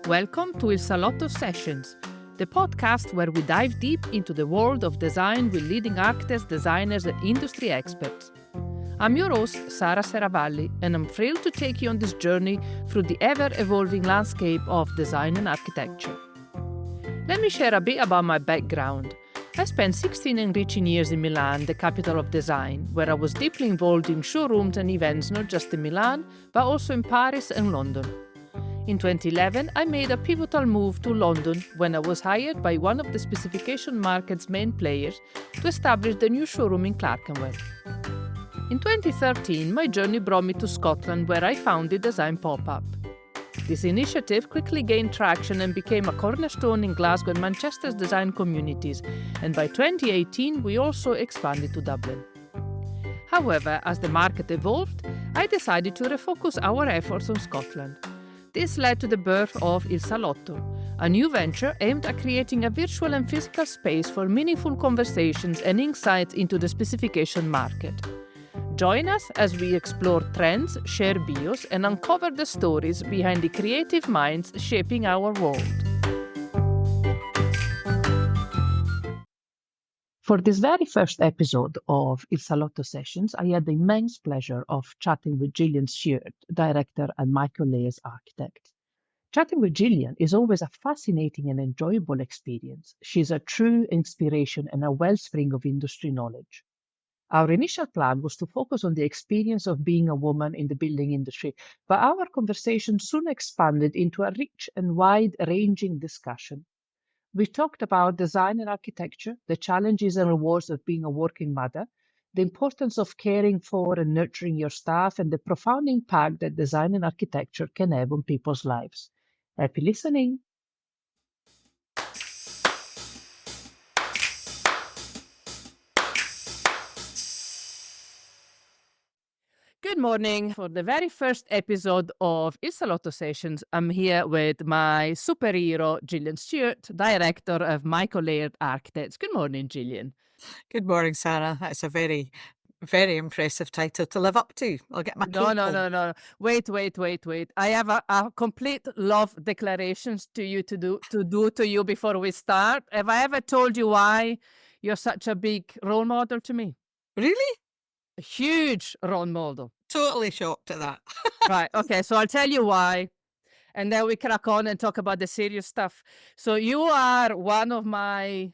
Welcome to Il Salotto Sessions, the podcast where we dive deep into the world of design with leading architects, designers, and industry experts. I'm your host, Sara Seravalli, and I'm thrilled to take you on this journey through the ever-evolving landscape of design and architecture. Let me share a bit about my background. I spent 16 enriching years in Milan, the capital of design, where I was deeply involved in showrooms and events not just in Milan, but also in Paris and London. In 2011, I made a pivotal move to London when I was hired by one of the specification market's main players to establish the new showroom in Clerkenwell. In 2013, my journey brought me to Scotland, where I founded Design Pop-Up. This initiative quickly gained traction and became a cornerstone in Glasgow and Manchester's design communities, and by 2018 we also expanded to Dublin. However, as the market evolved, I decided to refocus our efforts on Scotland. This led to the birth of Il Salotto, a new venture aimed at creating a virtual and physical space for meaningful conversations and insights into the specification market. Join us as we explore trends, share bios, and uncover the stories behind the creative minds shaping our world. For this very first episode of Il Salotto Sessions, I had the immense pleasure of chatting with Gillian Stewart, director at Michael Layers Architects. Chatting with Gillian is always a fascinating and enjoyable experience. She's a true inspiration and a wellspring of industry knowledge. Our initial plan was to focus on the experience of being a woman in the building industry, but our conversation soon expanded into a rich and wide-ranging discussion. We talked about design and architecture, the challenges and rewards of being a working mother, the importance of caring for and nurturing your staff, and the profound impact that design and architecture can have on people's lives. Happy listening. Good morning. For the very first episode of Il Salotto Sessions, I'm here with my superhero, Gillian Stewart, director of Michael Laird Architects. Good morning, Gillian. Good morning, Sarah. That's a very, very impressive title to live up to. I'll get my No. cape on. Wait. I have a complete love declarations to you to do to you before we start. Have I ever told you why you're such a big role model to me? Really? A huge role model. Totally shocked at that. Right. Okay. So I'll tell you why. And then we crack on and talk about the serious stuff. So you are one of my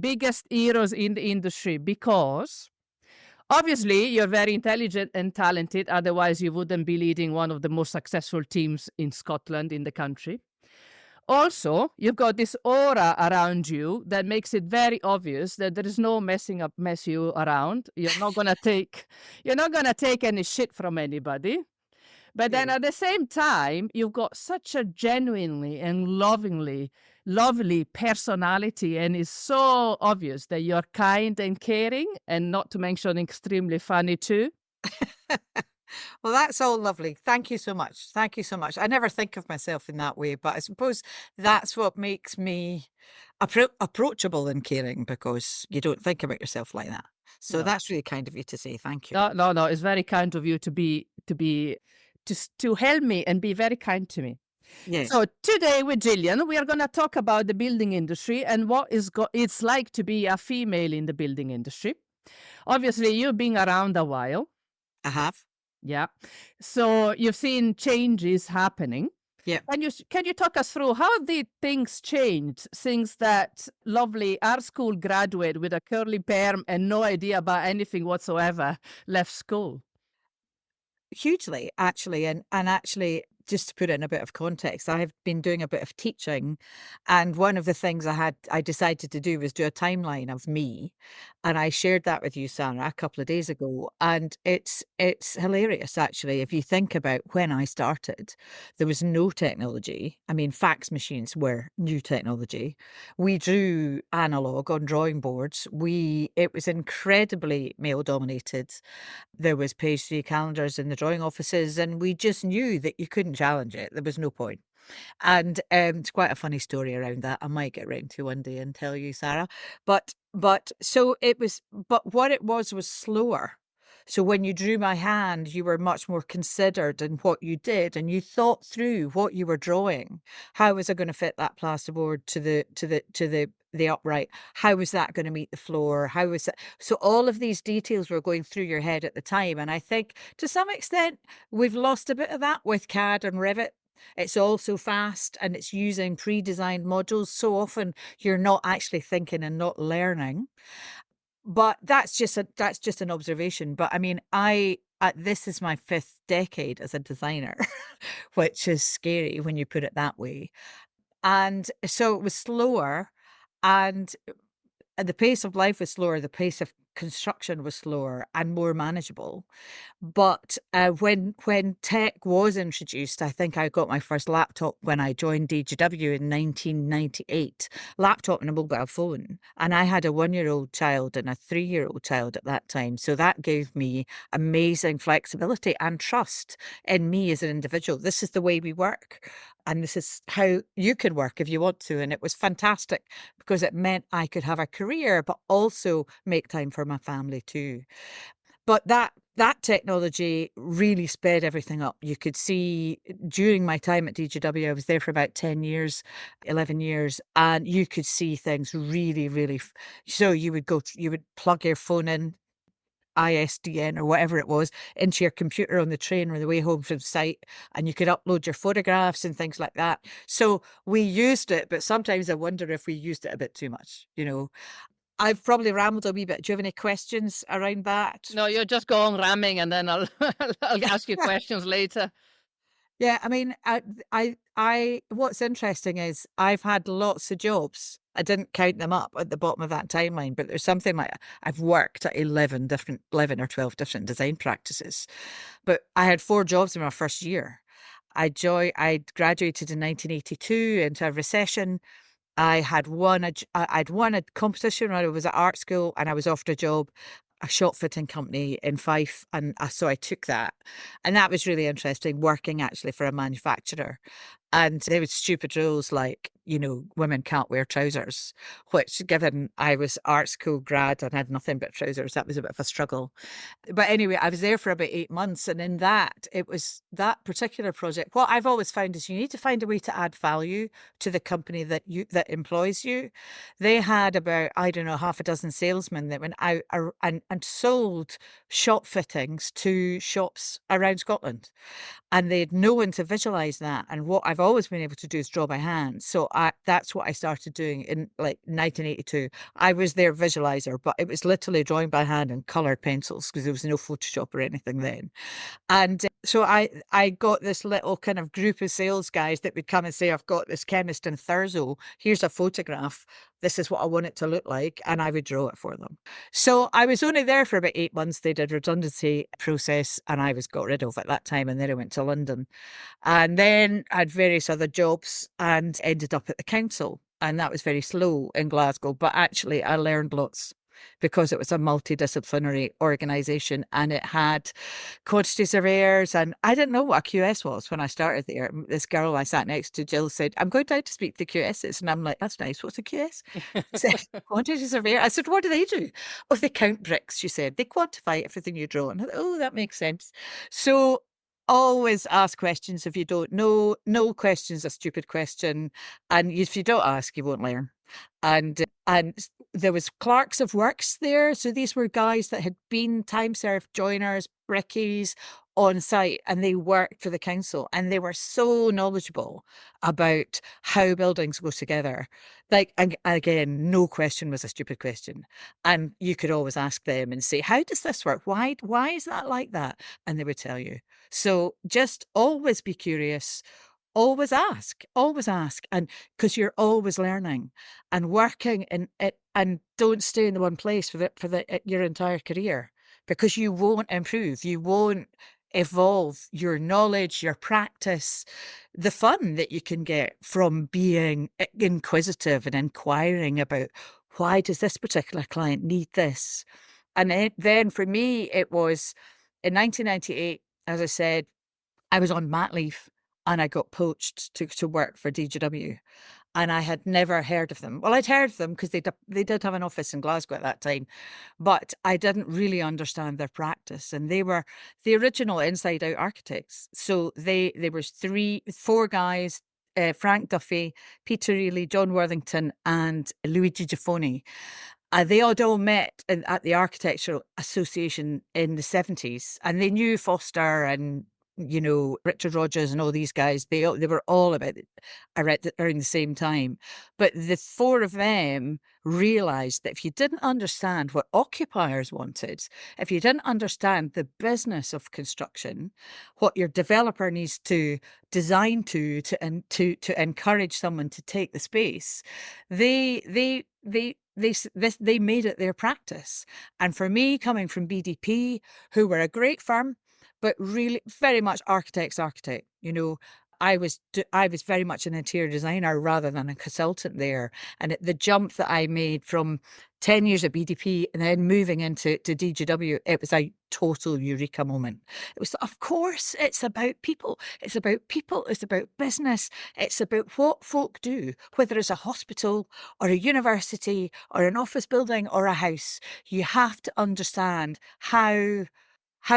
biggest heroes in the industry because obviously you're very intelligent and talented. Otherwise, you wouldn't be leading one of the most successful teams in Scotland, in the country. Also, you've got this aura around you that makes it very obvious that there is no mess you around. You're not gonna take any shit from anybody. But then at the same time, you've got such a genuinely and lovely personality, and it's so obvious that you're kind and caring, and not to mention extremely funny too. Well, that's all lovely. Thank you so much. Thank you so much. I never think of myself in that way, but I suppose that's what makes me approachable and caring, because you don't think about yourself like that. So that's really kind of you to say. Thank you. No. It's very kind of you to help me and be very kind to me. Yes. So today with Gillian, we are going to talk about the building industry and what it's like to be a female in the building industry. Obviously, you've been around a while. I have. Yeah. So you've seen changes happening. Yeah. Can you talk us through how did things change since that lovely art school graduate with a curly perm and no idea about anything whatsoever left school? Hugely, actually. And actually, just to put it in a bit of context, I have been doing a bit of teaching, and one of the things I decided to do was do a timeline of me, and I shared that with you, Sarah, a couple of days ago, and it's hilarious, actually. If you think about when I started, there was no technology. I mean, fax machines were new technology. We drew analog on drawing boards. It was incredibly male dominated. There was page 3 calendars in the drawing offices, and we just knew that you couldn't challenge it. There was no point. And it's quite a funny story around that. I might get round to one day and tell you, Sarah. But what it was slower. So when you drew my hand, you were much more considered in what you did, and you thought through what you were drawing. How was I going to fit that plasterboard to the upright? How was that going to meet the floor? How was that? So all of these details were going through your head at the time. And I think to some extent, we've lost a bit of that with CAD and Revit. It's all so fast and it's using pre-designed modules. So often you're not actually thinking and not learning. But that's just an observation. But I mean, this is my 5th decade as a designer, which is scary when you put it that way. And so it was slower, and the pace of life was slower, the pace of construction was slower and more manageable. But when tech was introduced, I think I got my first laptop when I joined DGW in 1998, laptop and a mobile phone. And I had a 1-year-old child and a 3-year-old child at that time. So that gave me amazing flexibility and trust in me as an individual. This is the way we work. And this is how you can work if you want to. And it was fantastic because it meant I could have a career, but also make time for my family too. But that technology really sped everything up. You could see during my time at DGW, I was there for about 10 years, 11 years, and you could see things really, really. So you would plug your phone in, ISDN or whatever it was, into your computer on the train or the way home from site, and you could upload your photographs and things like that. So we used it, but sometimes I wonder if we used it a bit too much, I've probably rambled a wee bit. Do you have any questions around that? No, you're just going ramming, and then I'll I'll ask you questions later. Yeah, I mean, what's interesting is I've had lots of jobs. I didn't count them up at the bottom of that timeline, but there's something like I've worked at 11 or 12 different design practices. But I had 4 jobs in my first year. I graduated in 1982 into a recession. I'd won a competition when I was at art school, and I was offered a job, a shop fitting company in Fife, and so I took that, and that was really interesting, working actually for a manufacturer. And there was stupid rules like, women can't wear trousers, which, given I was art school grad and had nothing but trousers, that was a bit of a struggle. But anyway, I was there for about 8 months, and in that, it was that particular project. What I've always found is you need to find a way to add value to the company that employs you. They had about, I don't know, half a dozen salesmen that went out and sold shop fittings to shops around Scotland, and they had no one to visualize that. And what I've always been able to do is draw by hand. So that's what I started doing in like 1982. I was their visualizer, but it was literally drawing by hand and colored pencils because there was no Photoshop or anything then. And so I got this little kind of group of sales guys that would come and say, I've got this chemist in Thurso. Here's a photograph. This is what I want it to look like. And I would draw it for them. So I was only there for about 8 months. They did redundancy process and I was got rid of at that time. And then I went to London and then I had various other jobs and ended up at the council. And that was very slow in Glasgow. But actually, I learned lots because it was a multidisciplinary organisation and it had quantity surveyors. And I didn't know what a QS was when I started there. This girl I sat next to, Jill, said, I'm going down to speak to QSs. And I'm like, that's nice. What's a QS? She said, quantity surveyor. I said, what do they do? Oh, they count bricks, she said. They quantify everything you draw. And I thought, oh, that makes sense. So always ask questions if you don't know. No question's a stupid question. And if you don't ask, you won't learn. And there was clerks of works there. So these were guys that had been time served joiners, brickies on site, and they worked for the council. And they were so knowledgeable about how buildings go together. Like, and again, no question was a stupid question. And you could always ask them and say, how does this work? Why is that like that? And they would tell you. So just always be curious. Always ask, and because you're always learning and working in it, and don't stay in the one place for your entire career, because you won't improve, you won't evolve your knowledge, your practice, the fun that you can get from being inquisitive and inquiring about why does this particular client need this. And then for me, it was in 1998, as I said, I was on mat leave and I got poached to work for DGW. and I had never heard of them. Well, I'd heard of them because they did have an office in Glasgow at that time, but I didn't really understand their practice. And they were the original inside out architects. So they were four guys. Frank Duffy, Peter Ely, John Worthington, and Luigi Giffoni. They had all met at the Architectural Association in the 70s, and they knew Foster and, Richard Rogers and all these guys. They were all about it around the same time. But the four of them realized that if you didn't understand what occupiers wanted, if you didn't understand the business of construction, what your developer needs to design to encourage someone to take the space, they made it their practice. And for me, coming from BDP, who were a great firm, but really very much architect. I was very much an interior designer rather than a consultant there. And the jump that I made from 10 years at BDP and then moving into DGW, it was a total eureka moment. It was, of course, it's about people. It's about people. It's about business. It's about what folk do, whether it's a hospital or a university or an office building or a house. You have to understand how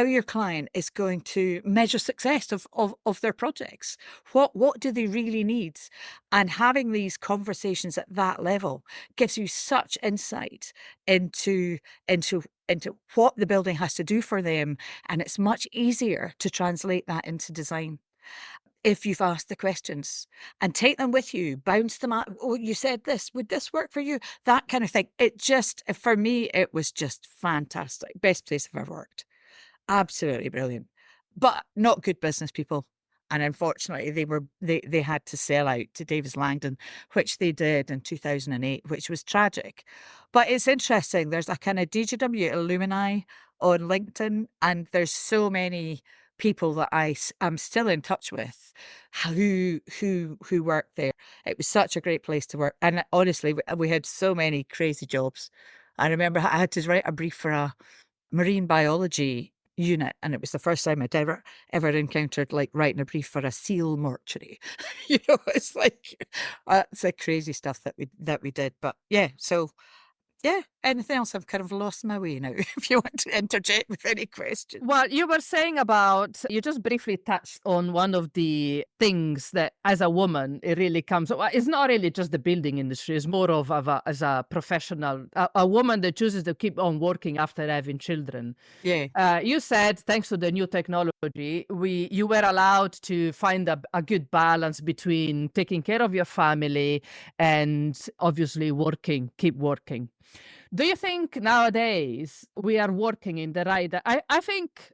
your client is going to measure success of their projects. What do they really need? And having these conversations at that level gives you such insight into what the building has to do for them. And it's much easier to translate that into design if you've asked the questions and take them with you, bounce them out. Oh, you said this, would this work for you? That kind of thing. For me, it was just fantastic. Best place I've ever worked. Absolutely brilliant, but not good business people. And unfortunately, they had to sell out to Davis Langdon, which they did in 2008, which was tragic. But it's interesting. There's a kind of DGW alumni on LinkedIn, and there's so many people that I'm still in touch with who worked there. It was such a great place to work, and honestly, we had so many crazy jobs. I remember I had to write a brief for a marine biology unit, and it was the first time I'd ever encountered like writing a brief for a seal mortuary. It's like it's like crazy stuff that we did. But yeah, so yeah, anything else? I've kind of lost my way now. If you want to interject with any questions. Well, you were saying you just briefly touched on one of the things that as a woman, it really comes. Well, it's not really just the building industry. It's more of as a professional, a woman that chooses to keep on working after having children. Yeah. You said, thanks to the new technology, you were allowed to find a good balance between taking care of your family and obviously keep working. Do you think nowadays we are working in the right? I think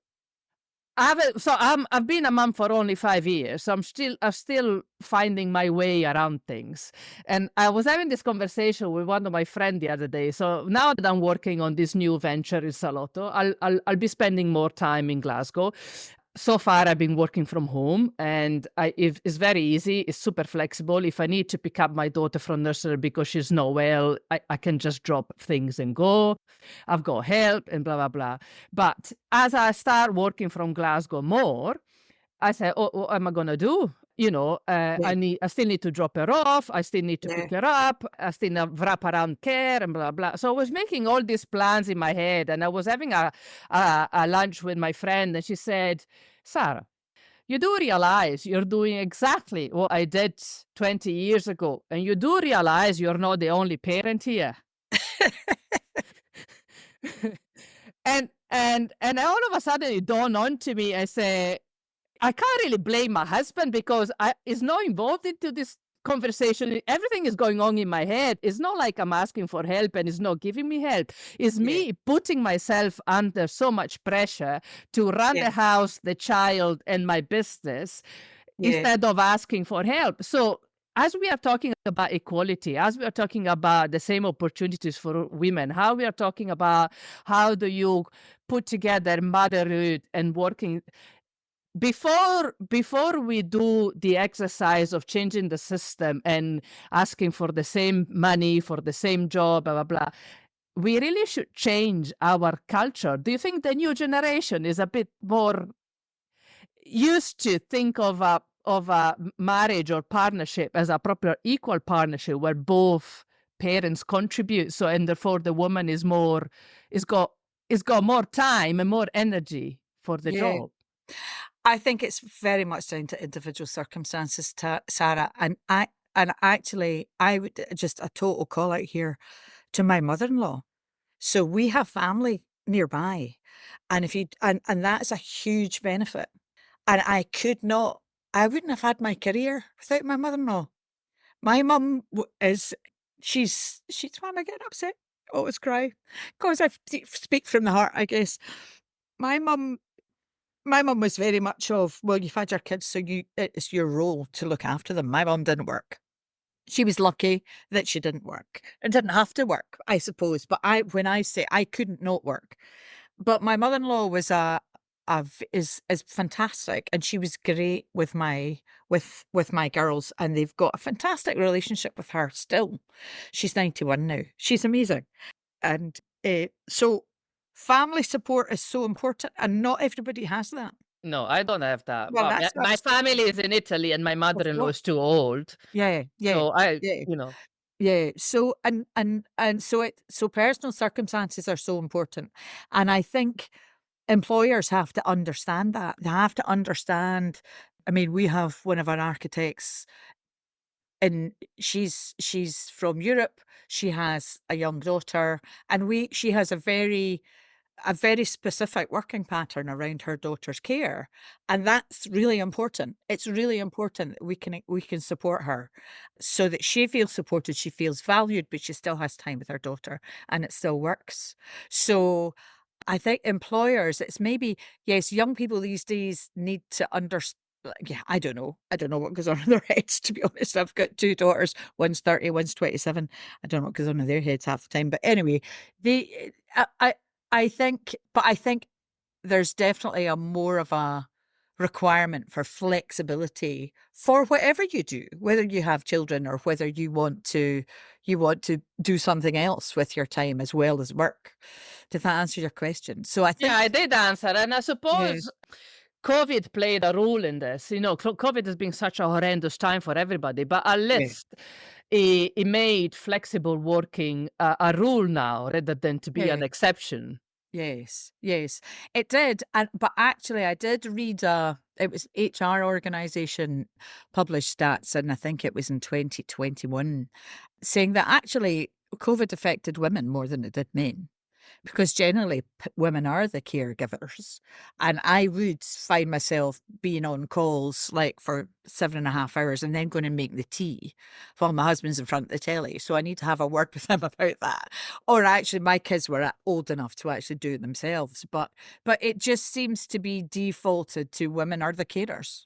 I've been a mom for only 5 years, so I'm still finding my way around things. And I was having this conversation with one of my friends the other day. So now that I'm working on this new venture in Salotto, I'll be spending more time in Glasgow. So far, I've been working from home, and it's very easy. It's super flexible. If I need to pick up my daughter from nursery because she's not well, I can just drop things and go. I've got help and blah, blah, blah. But as I start working from Glasgow more, I say, what am I going to do? Yeah. I still need to drop her off. I still need to Yeah. pick her up. I still need wrap around care and blah, blah. So I was making all these plans in my head, and I was having a lunch with my friend, and she said, Sarah, you do realize you're doing exactly what I did 20 years ago, and you do realize you're not the only parent here. And all of a sudden it dawned on to me. I say, I can't really blame my husband because he's not involved into this conversation. Everything is going on in my head. It's not like I'm asking for help and he's not giving me help. It's me putting myself under so much pressure to run the house, the child, and my business instead of asking for help. So as we are talking about equality, as we are talking about the same opportunities for women, how we are talking about how do you put together motherhood and working, before we do the exercise of changing the system and asking for the same money for the same job, blah, blah, blah, we really should change our culture. Do you think the new generation is a bit more used to think of of a marriage or partnership as a proper equal partnership where both parents contribute. So, and therefore the woman is got is got more time and more energy for the Yeah. job. I think it's very much down to individual circumstances, Sarah. And actually, I would just a total call out here to my mother-in-law. So we have family nearby, and if you and that's a huge benefit. And I could not, I wouldn't have had my career without my mother-in-law. My mum is, she's why am I getting upset? Always cry because I speak from the heart, I guess. My mum My mum was very much of, "Well, you've had your kids, so it's your role to look after them." My mum didn't work. She was lucky that she didn't work and didn't have to work, I suppose, but when I say I couldn't not work. But my mother-in-law was is fantastic, and she was great with my girls, and they've got a fantastic relationship with her still. She's 91 now. She's amazing. And, so family support is so important, and not everybody has that. No, I don't have that. Well, Well, my that's family is in Italy and my of mother-in-law course. is too old. Yeah, yeah, So I, yeah, you know, yeah. So so personal circumstances are so important, and I think employers have to understand that. They have to understand. I mean, we have one of our architects, and she's from Europe. She has a young daughter, and she has a very specific working pattern around her daughter's care, and that's really important. It's really important that we can support her so that she feels supported, she feels valued, but she still has time with her daughter, and it still works. So I think employers, it's maybe, yes, young people these days need to understand. Yeah, I don't know. I don't know what goes on in their heads, to be honest. I've got two daughters, one's 30, one's 27. I don't know what goes on in their heads half the time. But anyway, they, I think there's definitely a more of a requirement for flexibility for whatever you do, whether you have children or whether you want to do something else with your time as well as work. Did that answer your question? So I yeah, think, I did answer. And I yeah, suppose COVID played a role in this. You know, COVID has been such a horrendous time for everybody, but at yeah, least it made flexible working a rule now rather than to be yeah. an exception. Yes, yes, it did. And but actually, I did read it was HR organization published stats, and I think it was in 2021, saying that actually COVID affected women more than it did men. Because generally women are the caregivers, and I would find myself being on calls like for 7.5 hours and then going and make the tea while my husband's in front of the telly. So I need to have a word with him about that. Or actually, my kids were old enough to actually do it themselves, but it just seems to be defaulted to women are the carers.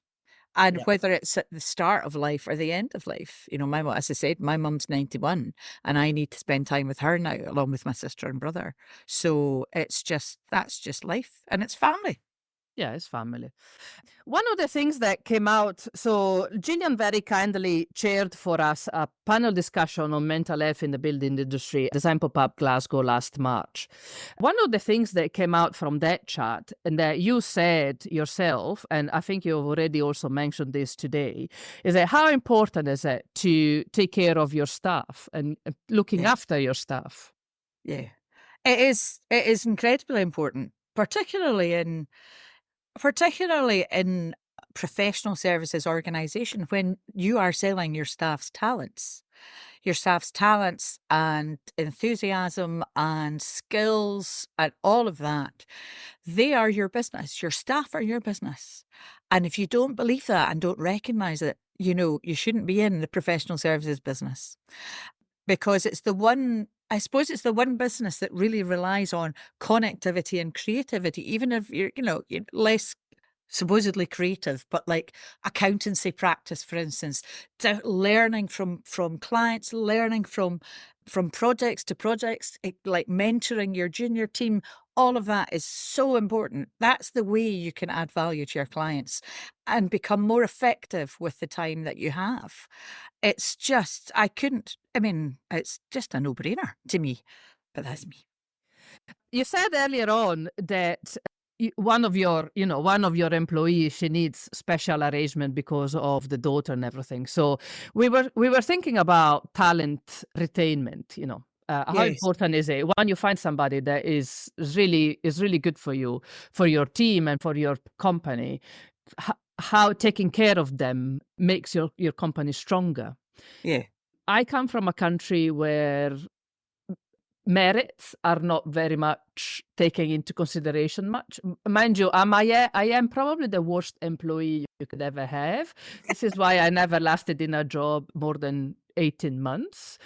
And Yeah. whether it's at the start of life or the end of life, as I said, my mum's 91, and I need to spend time with her now, along with my sister and brother. So that's just life, and it's family. Yeah, it's family. One of the things that came out, so Gillian very kindly chaired for us a panel discussion on mental health in the building industry, Design Pop-Up Glasgow last March. One of the things that came out from that chat, and that you said yourself, and I think you've already also mentioned this today, is that how important is it to take care of your staff and looking Yeah, after your staff? yeah. It is incredibly important, particularly in professional services organization when you are selling your staff's talents and enthusiasm and skills and all of that. They are your business. Your staff are your business. And if you don't believe that and don't recognize it, you shouldn't be in the professional services business, because I suppose it's the one business that really relies on connectivity and creativity, even if you're less supposedly creative, but like accountancy practice, for instance, to learning from clients, learning from projects to projects, like mentoring your junior team. All of that is so important. That's the way you can add value to your clients and become more effective with the time that you have. It's just, I mean, it's just a no-brainer to me, but that's me. You said earlier on that one of your employees, she needs special arrangement because of the daughter and everything. So we were thinking about talent retainment. How Yes. important is it when you find somebody that is really good for you, for your team and for your company? How taking care of them makes your company stronger. Yeah. I come from a country where merits are not very much taken into consideration much. Mind you, I am probably the worst employee you could ever have. This is why I never lasted in a job more than 18 months.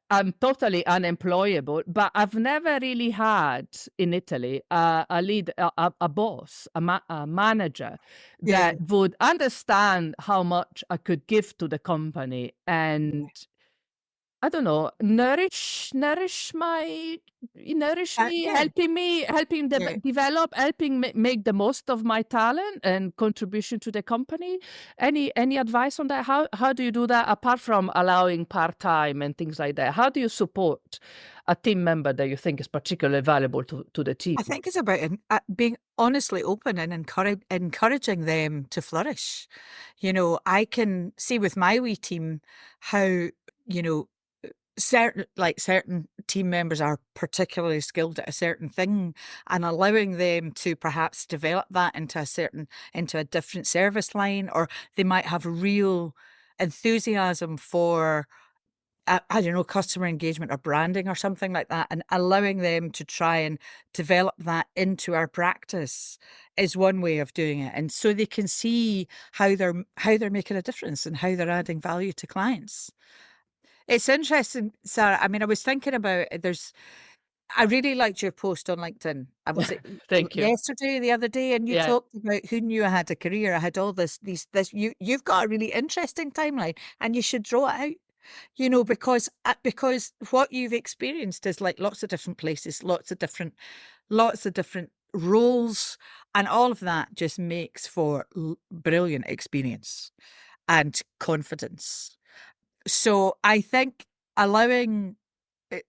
I'm totally unemployable, but I've never really had in Italy a lead, a boss, a manager Yeah. that would understand how much I could give to the company and I don't know, nourish me, Yeah. helping Yeah. develop, helping make the most of my talent and contribution to the company. Any advice on that? How do you do that apart from allowing part-time and things like that? How do you support a team member that you think is particularly valuable to the team? I think it's about being honestly open and encouraging them to flourish. I can see with my wee team how, certain team members are particularly skilled at a certain thing, and allowing them to perhaps develop that into a different service line, or they might have real enthusiasm for I don't know, customer engagement or branding or something like that, and allowing them to try and develop that into our practice is one way of doing it. And so they can see how they're making a difference and how they're adding value to clients. It's interesting, Sarah. I mean, I was thinking about I really liked your post on LinkedIn. I was it Thank you. yesterday, the other day, and you Yeah. talked about who knew I had a career. I had all this. You've got a really interesting timeline, and you should draw it out. Because what you've experienced is like lots of different places, lots of different roles, and all of that just makes for brilliant experience and confidence. So I think allowing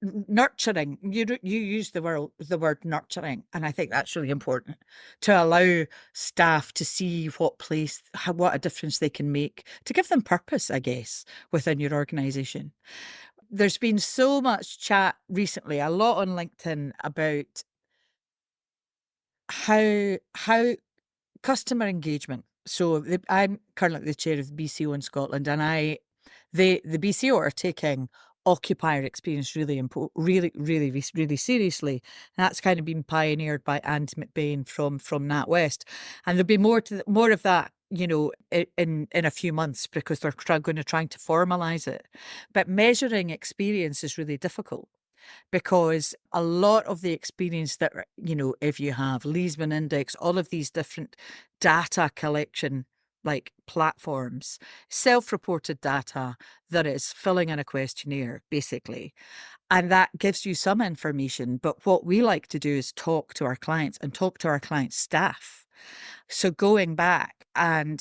nurturing, you use the word nurturing, and I think that's really important to allow staff to see what a difference they can make, to give them purpose, I guess, within your organization. There's been so much chat recently, a lot on LinkedIn, about how customer engagement. So I'm currently the chair of the BCO in Scotland, and the BCO are taking occupier experience really seriously. And that's kind of been pioneered by Andy McBain from NatWest, and there'll be more of that, in a few months, because they're going to trying to formalize it. But measuring experience is really difficult, because a lot of the experience that, if you have Leesman Index, all of these different data collection like platforms, self-reported data that is filling in a questionnaire, basically. And that gives you some information. But what we like to do is talk to our clients and talk to our clients' staff. So going back and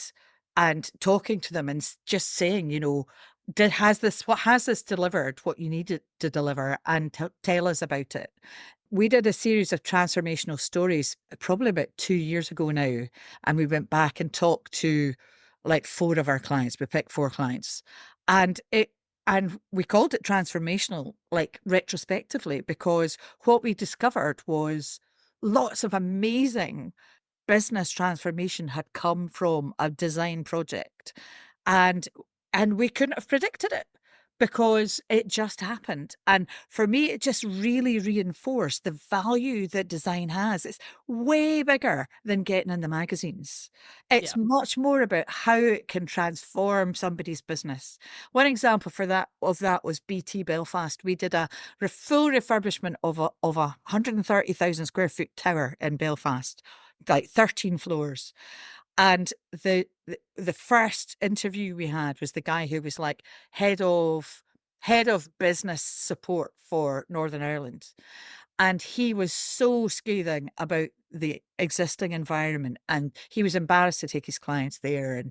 talking to them and just saying, what has this delivered what you needed to deliver, and tell us about it. We did a series of transformational stories probably about 2 years ago now, and we went back and talked to like 4 of our clients. We picked 4 clients, and we called it transformational, like retrospectively, because what we discovered was lots of amazing business transformation had come from a design project, and we couldn't have predicted it, because it just happened. And for me, it just really reinforced the value that design has. It's way bigger than getting in the magazines. Yeah. It's much more about how it can transform somebody's business. One example of that was BT Belfast. We did a full refurbishment of a 130,000 square foot tower in Belfast, like 13 floors. And the first interview we had was the guy who was like head of business support for Northern Ireland. And he was so scathing about the existing environment, and he was embarrassed to take his clients there,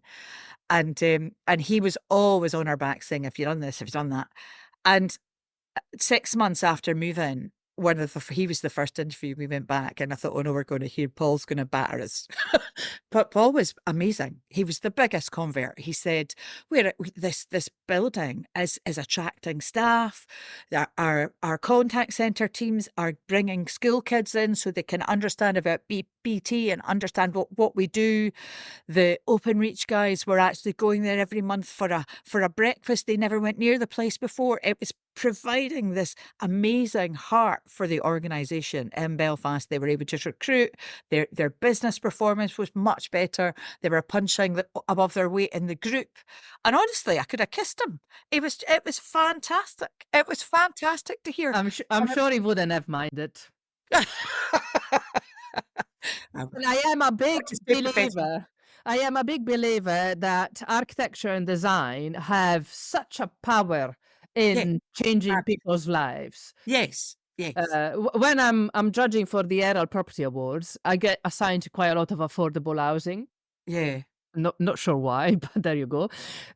and he was always on our back saying, "Have you done this? Have you done that?" And 6 months after move in, he was the first interview. We went back, and I thought, oh no, we're going to hear Paul's going to batter us. But Paul was amazing. He was the biggest convert. He said, this building is attracting staff. Our contact center teams are bringing school kids in so they can understand about BT and understand what we do. The Open Reach guys were actually going there every month for a breakfast. They never went near the place before. It was providing this amazing heart for the organisation in Belfast. They were able to recruit. Their business performance was much better. They were punching above their weight in the group. And honestly, I could have kissed him. It was fantastic. It was fantastic to hear. I'm sure he wouldn't have minded. And I am a big believer. I am a big believer that architecture and design have such a power in changing people's lives. Yes. Yes. When I'm judging for the Herald Property Awards, I get assigned quite a lot of affordable housing. Yeah. Not sure why, but there you go.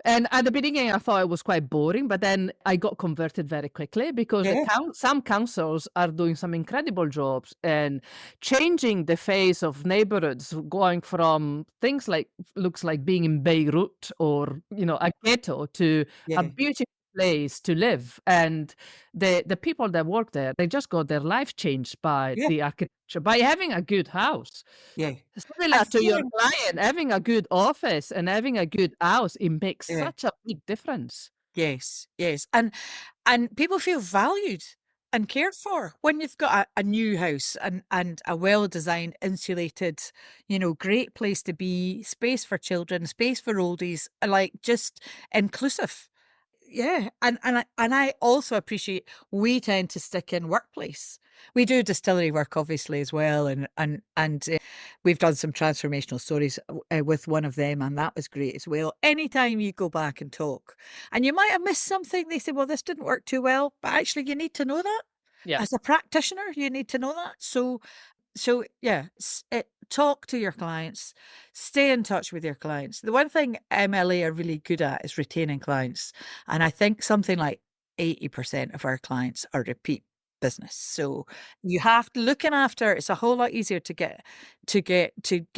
And at the beginning, I thought it was quite boring, but then I got converted very quickly because some councils are doing some incredible jobs and changing the face of neighborhoods, going from things like looks like being in Beirut or a ghetto to a beautiful place to live. And the people that work there, they just got their life changed by the architecture, by having a good house. Yeah. Similar to your client, having a good office and having a good house, it makes such a big difference. Yes, yes. And people feel valued and cared for when you've got a new house and a well-designed, insulated, great place to be, space for children, space for oldies, like just inclusive. Yeah, and I also appreciate we tend to stick in workplace. We do distillery work obviously as well, and we've done some transformational stories with one of them, and that was great as well. Anytime you go back and talk, and you might have missed something, they say, well, this didn't work too well, but actually you need to know that. Yeah. As a practitioner, you need to know that. So yeah, talk to your clients, stay in touch with your clients. The one thing MLA are really good at is retaining clients. And I think something like 80% of our clients are repeat business. So you have to looking after, it's a whole lot easier to get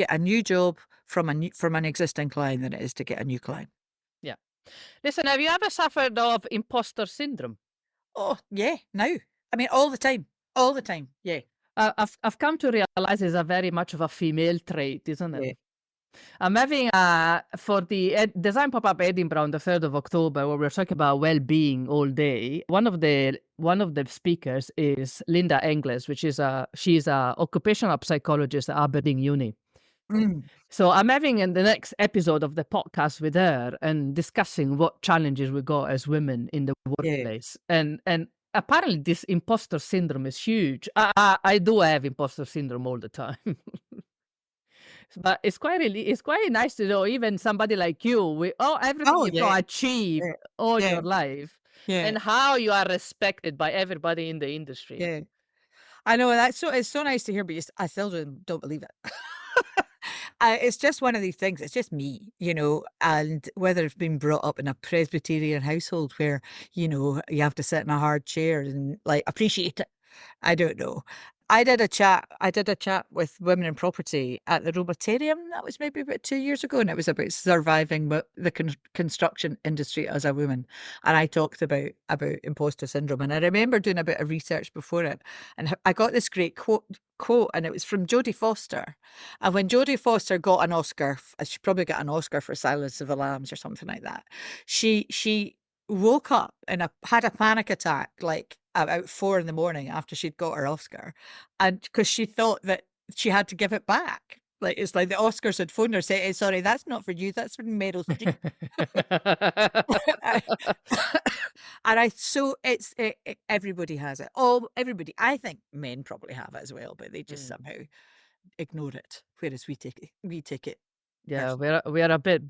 a new job from an existing client than it is to get a new client. Yeah. Listen, have you ever suffered of imposter syndrome? Oh, yeah, now. I mean, all the time. All the time. Yeah. I've come to realize it's a very much of a female trait, isn't it? Yeah. I'm having for the Design Pop-Up Edinburgh on the 3rd of October, where we're talking about well-being all day. One of the speakers is Linda Engles, she's a occupational psychologist at Aberdeen Uni. Mm. So I'm having in the next episode of the podcast with her and discussing what challenges we got as women in the workplace. And apparently this imposter syndrome is huge. I do have imposter syndrome all the time. But it's quite nice to know even somebody like you with everything you've achieved all your life and how you are respected by everybody in the industry. Yeah. I know it's so nice to hear, but I still don't believe it. It's just one of these things. It's just me, and whether it's been brought up in a Presbyterian household where, you have to sit in a hard chair and like appreciate it. I don't know. I did a chat with women in property at the Roboterium. That was maybe about 2 years ago, and it was about surviving the construction industry as a woman. And I talked about imposter syndrome. And I remember doing a bit of research before it, and I got this great quote, and it was from Jodie Foster. And when Jodie Foster got an Oscar, she probably got an Oscar for Silence of the Lambs or something like that. She woke up and had a panic attack like about 4 a.m. after she'd got her Oscar, and because she thought that she had to give it back. Like it's like the Oscars had phoned her saying, hey, sorry, that's not for you, that's for Meryl Streep. Everybody has it. Everybody. I think men probably have it as well, but they just somehow ignore it, whereas we take it. Yeah, we are a bit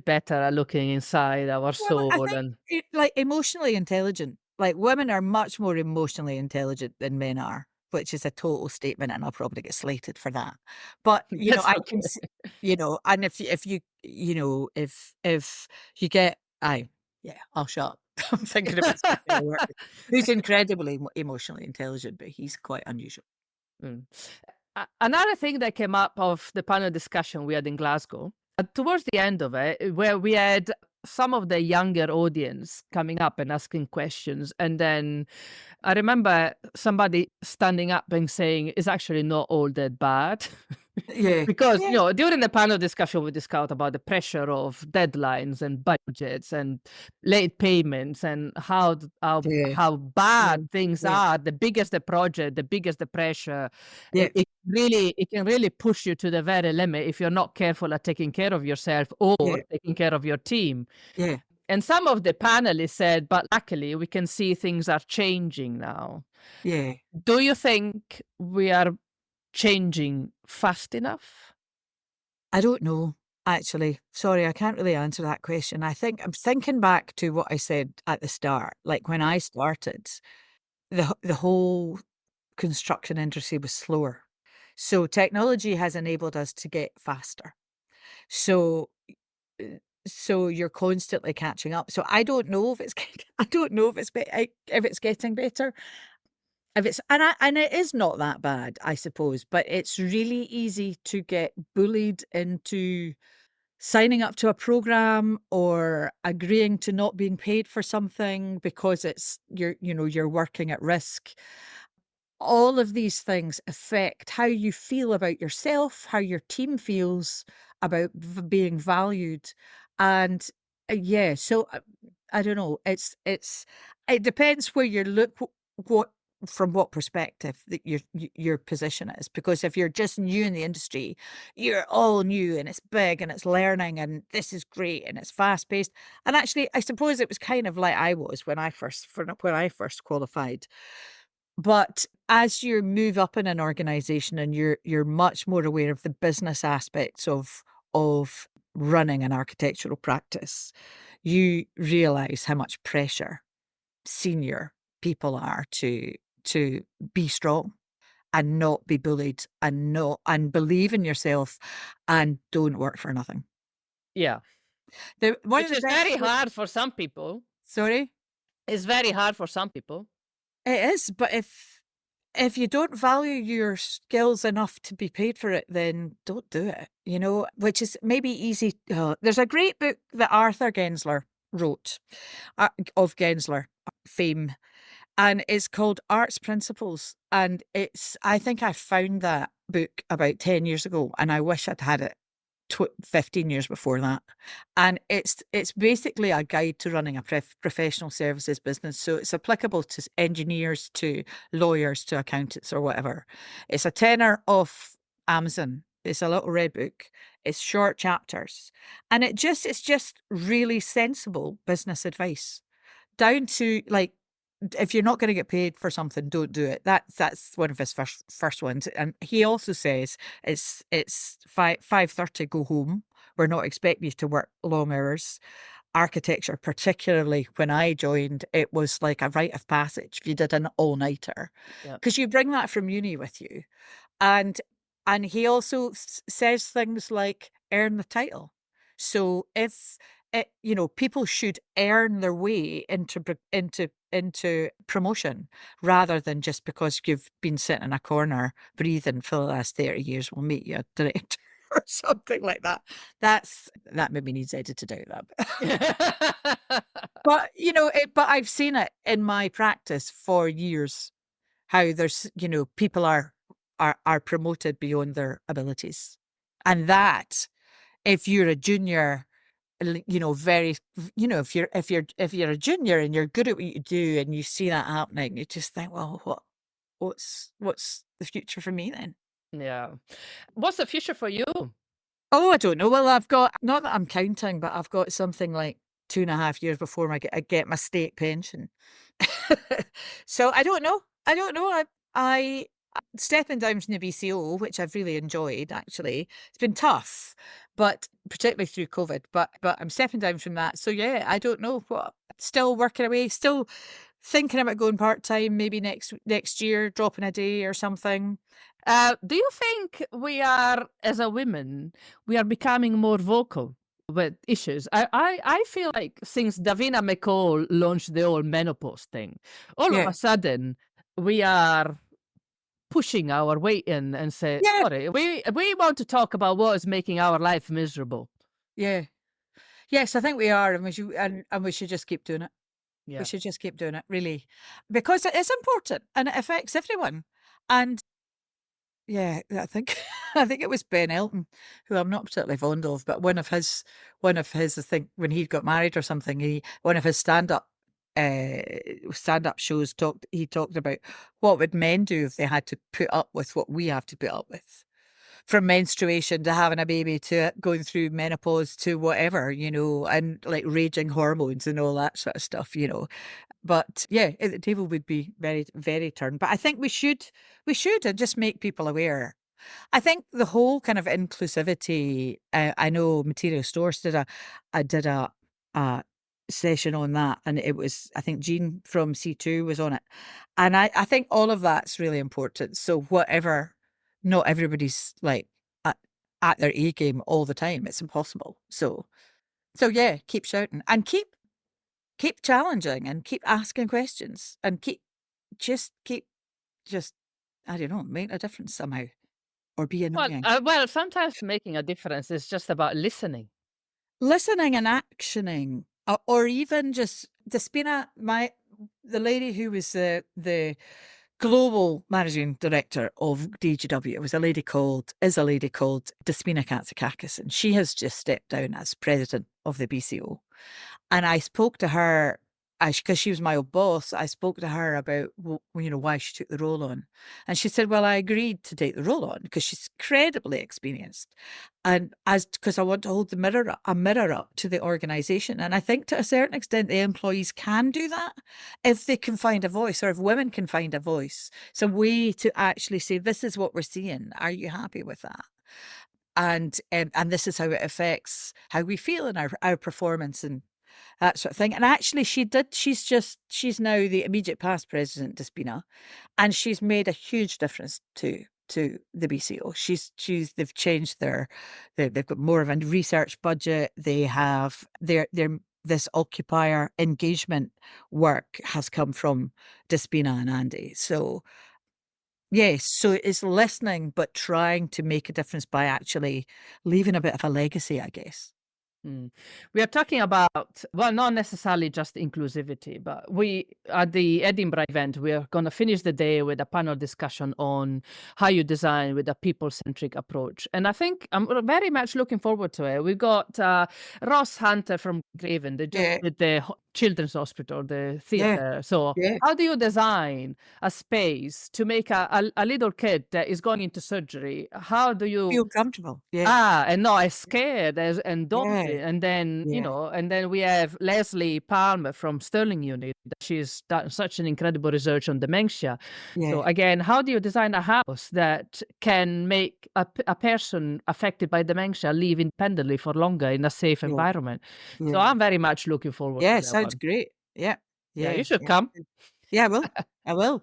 better at looking inside our soul. I think like emotionally intelligent. Like women are much more emotionally intelligent than men are, which is a total statement, and I'll probably get slated for that. But I can, and if you get, I'll shut up. I'm thinking about somebody I work with who's incredibly emotionally intelligent, but he's quite unusual. Mm. Another thing that came up of the panel discussion we had in Glasgow, towards the end of it, where we had some of the younger audience coming up and asking questions, and then I remember somebody standing up and saying, "It's actually not all that bad." Yeah. Because, Yeah. during the panel discussion, we discussed about the pressure of deadlines and budgets and late payments and Yeah. how Yeah. bad things Yeah. are. The bigger the project, the bigger the pressure. Yeah. It can really push you to the very limit if you're not careful at taking care of yourself or Yeah. taking care of your team. Yeah. And some of the panelists said, but luckily we can see things are changing now. Yeah. Do you think we are changing fast enough? I don't know, actually. Sorry, I can't really answer that question. I think I'm thinking back to what I said at the start. Like when I started, the whole construction industry was slower. So technology has enabled us to get faster. So uh, so you're constantly catching up. So I don't know if it's I don't know if if it's getting better. If it's and it is not that bad, I suppose, but it's really easy to get bullied into signing up to a program or agreeing to not being paid for something because it's you're working at risk. All of these things affect how you feel about yourself, how your team feels about being valued. And yeah, so I don't know. It depends where you look, what from what perspective that your position is. Because if you're just new in the industry, you're all new and it's big and it's learning and this is great and it's fast paced. And actually, I suppose it was kind of like I was when I first qualified. But as you move up in an organization and you're much more aware of the business aspects of running an architectural practice, you realize how much pressure senior people are to be strong and not be bullied and believe in yourself and don't work for nothing. Yeah. One of Which the is best very hard for some people. sorry? It's very hard for some people. It is, but if you don't value your skills enough to be paid for it, then don't do it, which is maybe easy. There's a great book that Arthur Gensler wrote, of Gensler fame, and it's called Art's Principles. And I think I found that book about 10 years ago, and I wish I'd had it 15 years before that. And it's basically a guide to running a professional services business. So it's applicable to engineers, to lawyers, to accountants or whatever. It's a tenner off Amazon. It's a little red book. It's short chapters. And it's just really sensible business advice. Down to like if you're not going to get paid for something, don't do it. That's one of his first ones. And he also says it's 5:30, go home. We're not expecting you to work long hours. Architecture, particularly when I joined, it was like a rite of passage if you did an all-nighter. Yeah. Because you bring that from uni with you. And he also says things like earn the title. So if people should earn their way into promotion rather than just because you've been sitting in a corner breathing for the last 30 years, we'll meet you a director or something like that. That maybe needs edited out that. But but I've seen it in my practice for years how there's people are promoted beyond their abilities, and that if you're a junior, very if you're a junior and you're good at what you do and you see that happening, you just think, well, what's the future for me then? Yeah. What's the future for you? Oh, I don't know. Well, I've got, not that I'm counting, but I've got something like 2.5 years before I get my state pension. So I don't know. I don't know. I stepping down from the BCO, which I've really enjoyed actually. It's been tough, but particularly through COVID. But I'm stepping down from that. So yeah, I don't know what. Still working away. Still thinking about going part time. Maybe next year, dropping a day or something. Do you think we are, as a women, we are becoming more vocal? with issues. I feel like since Davina McCall launched the whole menopause thing, all of Yeah. a sudden we are pushing our way in and say, Yeah. sorry, we want to talk about what is making our life miserable. Yeah. Yes, I think we are, and we should just keep doing it. We Yeah. should just keep doing it, really, because it is important and it affects everyone. And yeah, I think I think it was Ben Elton, who I'm not particularly fond of, but one of his, I think when he got married or something, one of his stand up shows he talked about what would men do if they had to put up with what we have to put up with. From menstruation to having a baby to going through menopause to whatever, and like raging hormones and all that sort of stuff. But yeah, the table would be very, very turned. But I think we should just make people aware. I think the whole kind of inclusivity. I know Material Stores did a session on that, and it was, I think Jean from C2 was on it, and I think all of that's really important. So whatever, not everybody's like at their A game all the time. It's impossible. So yeah, keep shouting and keep challenging and keep asking questions and keep just, I don't know, making a difference somehow or be Well, annoying. sometimes making a difference is just about listening. Listening and actioning, or even just Despina, the lady who was the global managing director of DGW, is a lady called Despina Katsakakis, and she has just stepped down as president of the BCO. And I spoke to her, because she was my old boss. I spoke to her about why she took the role on, and she said, "Well, I agreed to take the role on because she's incredibly experienced, and because I want to hold a mirror up to the organisation. And I think to a certain extent, the employees can do that if they can find a voice, or if women can find a voice, some way to actually say, this is what we're seeing. Are you happy with that?" And this is how it affects how we feel in our performance and that sort of thing. And actually, she's now the immediate past president, Despina, and she's made a huge difference to the BCO. They've changed they've got more of a research budget. They have their this occupier engagement work has come from Despina and Andy. So yes, so it's listening, but trying to make a difference by actually leaving a bit of a legacy, I guess. Mm. We are talking about, well, not necessarily just inclusivity, but we, at the Edinburgh event, we are going to finish the day with a panel discussion on how you design with a people-centric approach. And I think I'm very much looking forward to it. We got Ross Hunter from Craven, they just Yeah, did the Children's Hospital, the yeah, theatre. So yeah. how do you design a space to make a little kid that is going into surgery? How do you Feel comfortable. Yeah, And not as scared as and yeah, daunted. And then, yeah, and then we have Leslie Palmer from Sterling Unit. She's done such an incredible research on dementia. So yeah, again, how do you design a house that can make a person affected by dementia live independently for longer in a safe yeah, environment? So yeah. I'm very much looking forward Yeah, to that sounds one. great. Yeah, Yeah, yeah, you should yeah. come. Yeah, I will. I will.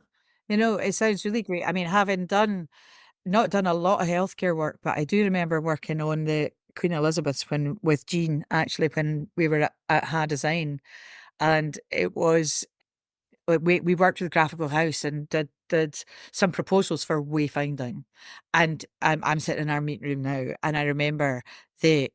It sounds really great. I mean, having not done a lot of healthcare work, but I do remember working on the Queen Elizabeth's with Jean, actually, when we were at Ha Design, and it was we worked with Graphical House and did some proposals for wayfinding, and I'm sitting in our meeting room now, and I remember the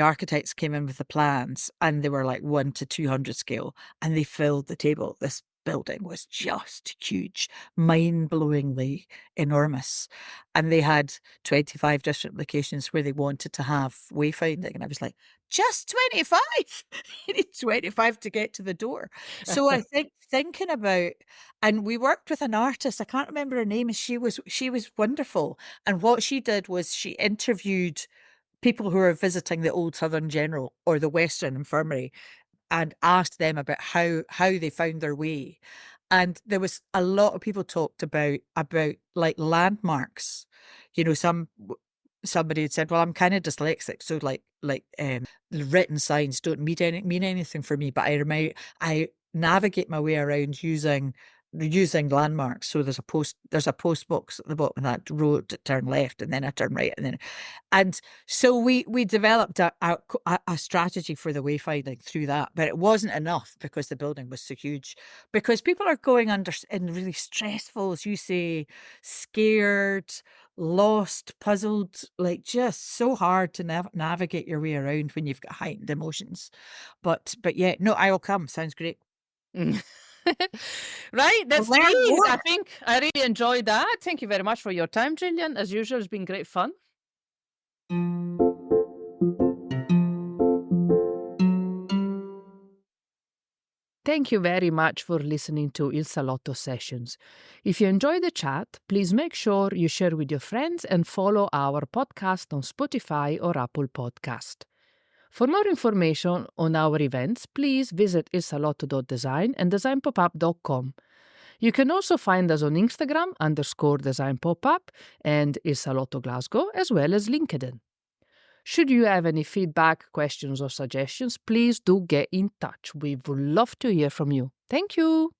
architects came in with the plans, and they were like 1 to 200 scale, and they filled the table. This building was just huge, mind-blowingly enormous, and they had 25 different locations where they wanted to have wayfinding, and I was like, just 25? You need 25 to get to the door. So I think thinking about, and we worked with an artist, I can't remember her name, and she was wonderful. And what she did was she interviewed people who are visiting the Old Southern General or the Western Infirmary and asked them about how they found their way. And there was a lot of people talked about like landmarks. Somebody had said, "Well, I'm kind of dyslexic, so the written signs don't mean anything for me, but I navigate my way around using using landmarks. So there's a post box at the bottom of that road to turn left, and then a turn right, and so we developed a strategy for the wayfinding through that, but it wasn't enough because the building was so huge. Because people are going under in really stressful, as you say, scared, lost, puzzled, like just so hard to navigate your way around when you've got heightened emotions. But yeah, no, I will come. Sounds great. Right, that's Learn great. more. I think I really enjoyed that. Thank you very much for your time, Gillian. As usual, it's been great fun. Thank you very much for listening to Il Salotto Sessions. If you enjoyed the chat, please make sure you share with your friends and follow our podcast on Spotify or Apple Podcast. For more information on our events, please visit ilsalotto.design and designpopup.com. You can also find us on Instagram _designpopup and Il Salotto Glasgow, as well as LinkedIn. Should you have any feedback, questions, or suggestions, please do get in touch. We would love to hear from you. Thank you.